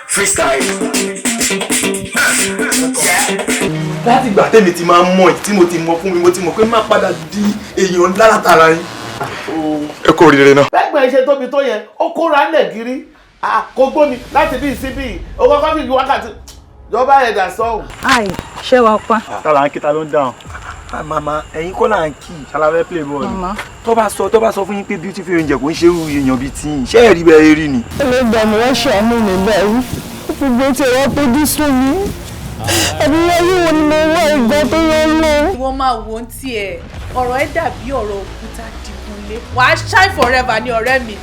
Freestyle. Láti ìgbà tẹ́mi ti máa ń mọ̀ tí mo ti mọ̀ fún mi mo ti mọ̀ pé má padà di èèyàn ńlá látara yín. Ẹ kú oríire náà. Bẹ́gbọ̀n ṣe tóbi tó yẹn ó kóra ńlẹ̀ gírí kó gbómi láti bí síbí ó kọ́kọ́ fi wákàtí jọba ẹ̀dà sọ́hùn. Ai, ṣé wàá pa? Tala ń kí ta ló ń dáhùn. Màmá ẹ̀yin kọ́ là ń kí ṣàlàyé play ball. Tó bá sọ fún yín pé beautiful oúnjẹ kò ń ṣe irú èèyàn bíi tí yín. Ṣé ẹ̀rí bẹ́ẹ̀ rí ni? Ẹlẹ́gbẹ̀ẹ́ mi wọ́n ṣàánú mi bẹ́ẹ̀ gbogbo tí wọ́n tójú sún mi. Ẹbí wọ́n yíwo ni mo wá ìgbà tó yẹ lọ. Ìwọ máa wò ó tiẹ̀ ọ̀rọ̀ ẹ dàbí ọ̀rọ̀ òkúta dìgúnlé wàá shine forever ní ọ̀rẹ́ mi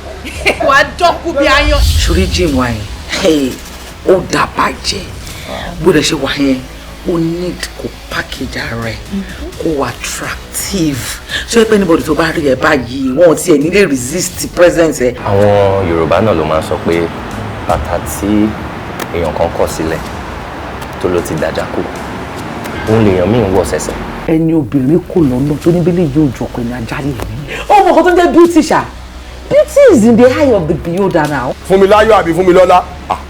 wàá dọ́kú bí ayan. Ṣorí jim wa yẹn ó dá bàjẹ́ bó dẹ̀ ṣe wà yẹn ó need kó package ara ẹ̀ kó wà attractive ṣé pé anybody tó bá rí ẹ báyìí wọn ò tiẹ̀ nílé resist presence ẹ. Àwọn Yorùbá náà ló máa ń sọ pé bàtà tí èèyàn kan kọ̀ sílẹ̀ tó ló ti dàjà kù òun lèèyàn míì ń wọ̀ sẹ̀sẹ̀. Ẹni obìnrin kò lọ́nà tó níbílẹ̀ yóò jọ pé ní ajá lè rí. Ọmọ kan tó ń jẹ́ beauty ṣá. Beauty is in the eye of the beholder now. Fún mi láyọ̀ àbí fún mi lọ́lá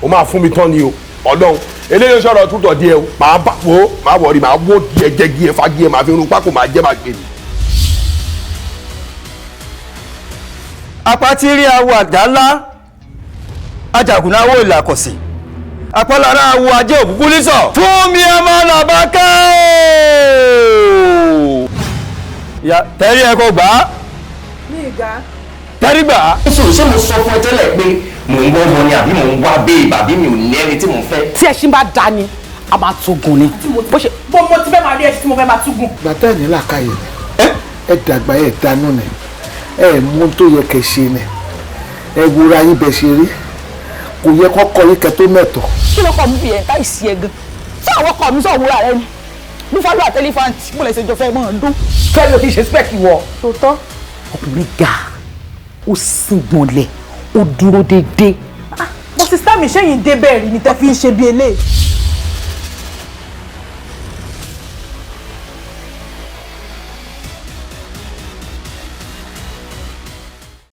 ó máa fún mi tán ni o Ọlọ́run eléyìí sọ̀rọ̀ tútọ̀ díẹ̀ o máa bá wo máa wọ̀rí máa wó díẹ̀ jẹ́ gí ẹ fagí ẹ máa fi irun pákó máa jẹ́ máa gbé ni. Apátí rí awo àdá ńlá ajagunláwò ìlàkọ̀sí apálára awo ajé òkúkú nísọ̀ fún mi ẹ máa làbákẹ́ tẹ́rí ẹ kò gbà á. Ní ìgá. Tẹ́rí gbà á. Ṣé mo sọ fún ẹ tẹ́lẹ̀ pé mò ń gbọ́ ọmọ ni àbí mò ń wá bẹ́ẹ̀ bàbí mi ò ní ẹni tí mò ń fẹ́. Tí ẹṣin bá dá ni a máa túgùn ni. Bó mo ti fẹ́ máa rí ẹṣin tí mo fẹ́ máa túgùn. Bàtà ní làkàyè ẹ dàgbà ẹ dánú ni ẹ mú tó yẹ kẹ́ ṣe ni ẹ wúra yín bẹ ṣe rí kò yẹ kọ́kọ́ yín kẹ́ tó mẹ́tọ̀. Kí ló kọ́ mi fi ẹ̀ka ìsì ẹ̀ gan? Ṣé àwọn ọkọ mi sọ òwúrọ̀ rẹ ni? Bí fálú àtẹlifáǹtì mo lè ṣe jọ fẹ́ mọ́ ọdún. Fẹ́mi ò kì í ṣe spec wọ. Tòótọ́. Ọkùnrin ga ó sìngbọ̀nlẹ̀ ó dúró déédéé. Mo ti sá mi ṣẹ́yìn débẹ̀ rí ni tẹ́ fi ń ṣe bí eléyìí.